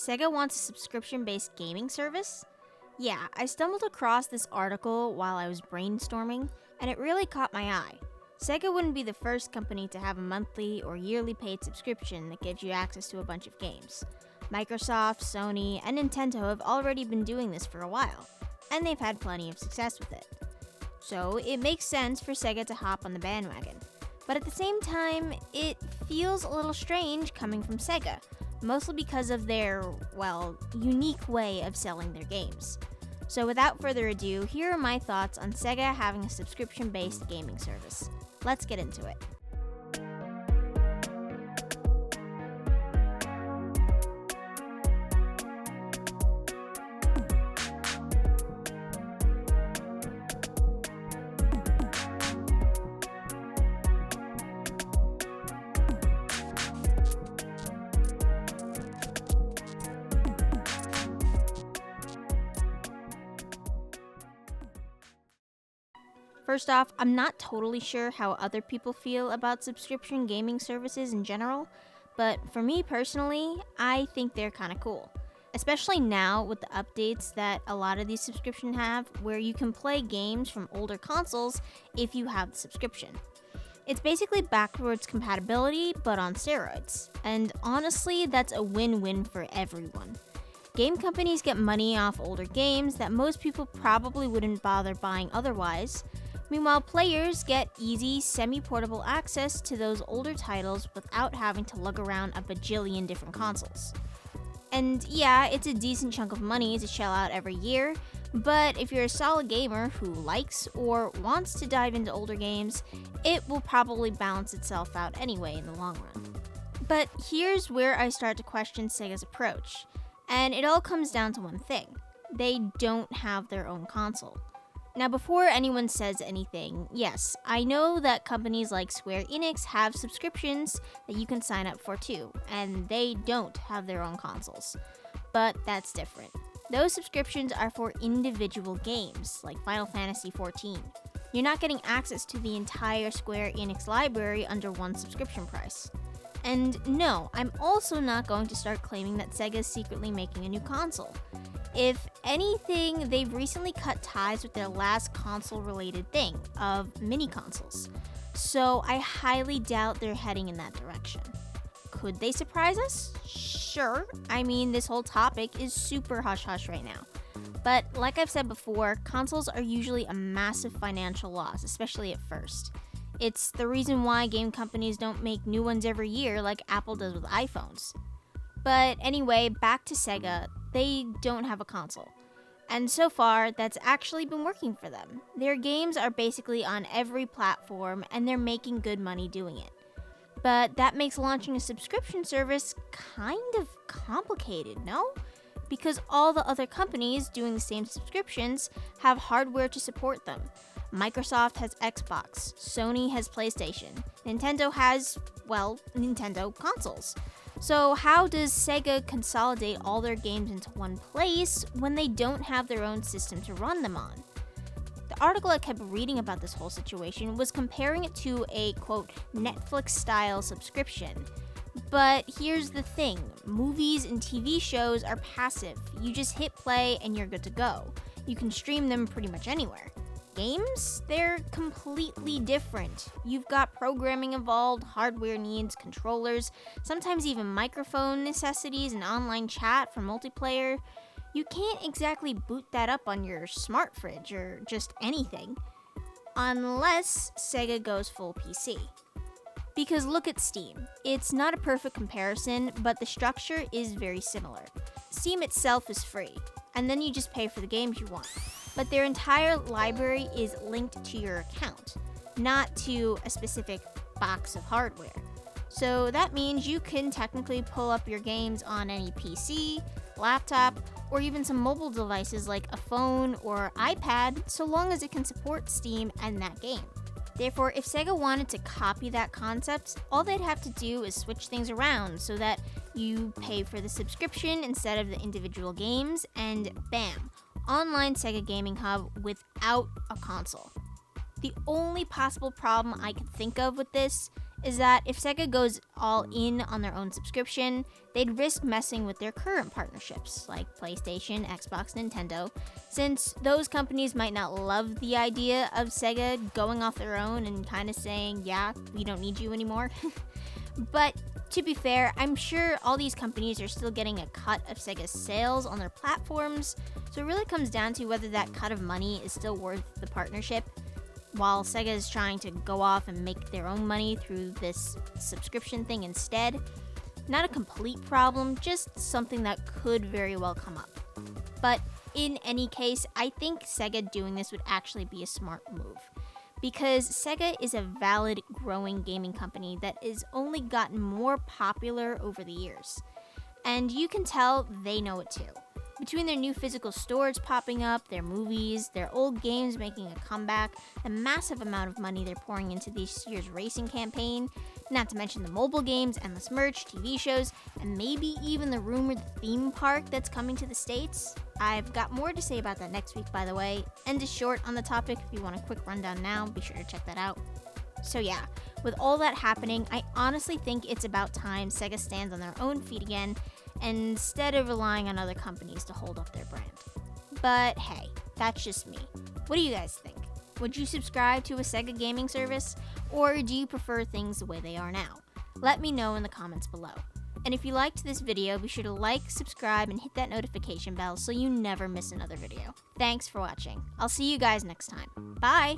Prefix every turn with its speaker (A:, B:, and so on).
A: Sega wants a subscription-based gaming service? Yeah, I stumbled across this article while I was brainstorming, and it really caught my eye. Sega wouldn't be the first company to have a monthly or yearly paid subscription that gives you access to a bunch of games. Microsoft, Sony, and Nintendo have already been doing this for a while, and they've had plenty of success with it. So it makes sense for Sega to hop on the bandwagon. But at the same time, it feels a little strange coming from Sega, mostly because of their, unique way of selling their games. So without further ado, here are my thoughts on Sega having a subscription-based gaming service. Let's get into it. First off, I'm not totally sure how other people feel about subscription gaming services in general, but for me personally, I think they're kind of cool. Especially now with the updates that a lot of these subscriptions have, where you can play games from older consoles if you have the subscription. It's basically backwards compatibility, but on steroids. And honestly, that's a win-win for everyone. Game companies get money off older games that most people probably wouldn't bother buying otherwise. Meanwhile, players get easy, semi-portable access to those older titles without having to lug around a bajillion different consoles. And yeah, it's a decent chunk of money to shell out every year, but if you're a solid gamer who likes or wants to dive into older games, it will probably balance itself out anyway in the long run. But here's where I start to question Sega's approach, and it all comes down to one thing: they don't have their own console. Now, before anyone says anything, yes, I know that companies like Square Enix have subscriptions that you can sign up for too, and they don't have their own consoles. But that's different. Those subscriptions are for individual games, like Final Fantasy XIV. You're not getting access to the entire Square Enix library under one subscription price. And no, I'm also not going to start claiming that Sega's secretly making a new console. If anything, they've recently cut ties with their last console-related thing, of mini-consoles. So I highly doubt they're heading in that direction. Could they surprise us? Sure. I mean, this whole topic is super hush-hush right now. But like I've said before, consoles are usually a massive financial loss, especially at first. It's the reason why game companies don't make new ones every year like Apple does with iPhones. But anyway, back to Sega. They don't have a console. And so far, that's actually been working for them. Their games are basically on every platform, and they're making good money doing it. But that makes launching a subscription service kind of complicated, no? Because all the other companies doing the same subscriptions have hardware to support them. Microsoft has Xbox, Sony has PlayStation, Nintendo has, Nintendo consoles. So how does Sega consolidate all their games into one place when they don't have their own system to run them on? The article I kept reading about this whole situation was comparing it to a, quote, Netflix-style subscription. But here's the thing, movies and TV shows are passive. You just hit play and you're good to go. You can stream them pretty much anywhere. Games? They're completely different. You've got programming involved, hardware needs, controllers, sometimes even microphone necessities and online chat for multiplayer. You can't exactly boot that up on your smart fridge or just anything. Unless Sega goes full PC. Because look at Steam. It's not a perfect comparison, but the structure is very similar. Steam itself is free, and then you just pay for the games you want. But their entire library is linked to your account, not to a specific box of hardware. So that means you can technically pull up your games on any PC, laptop, or even some mobile devices like a phone or iPad, so long as it can support Steam and that game. Therefore, if Sega wanted to copy that concept, all they'd have to do is switch things around so that you pay for the subscription instead of the individual games, and bam, online Sega Gaming Hub without a console. The only possible problem I could think of with this is that if Sega goes all in on their own subscription, they'd risk messing with their current partnerships, like PlayStation, Xbox, Nintendo, since those companies might not love the idea of Sega going off their own and kind of saying, yeah, we don't need you anymore. But to be fair, I'm sure all these companies are still getting a cut of Sega's sales on their platforms, so it really comes down to whether that cut of money is still worth the partnership, while Sega is trying to go off and make their own money through this subscription thing instead. Not a complete problem, just something that could very well come up. But in any case, I think Sega doing this would actually be a smart move, because Sega is a valid, growing gaming company that has only gotten more popular over the years. And you can tell they know it too. Between their new physical stores popping up, their movies, their old games making a comeback, the massive amount of money they're pouring into this year's racing campaign, not to mention the mobile games, endless merch, TV shows, and maybe even the rumored theme park that's coming to the States. I've got more to say about that next week, by the way. End is short on the topic. If you want a quick rundown now, be sure to check that out. So yeah, with all that happening, I honestly think it's about time Sega stands on their own feet again, instead of relying on other companies to hold up their brand. But hey, that's just me. What do you guys think? Would you subscribe to a Sega gaming service, or do you prefer things the way they are now? Let me know in the comments below. And if you liked this video, be sure to like, subscribe, and hit that notification bell so you never miss another video. Thanks for watching. I'll see you guys next time. Bye!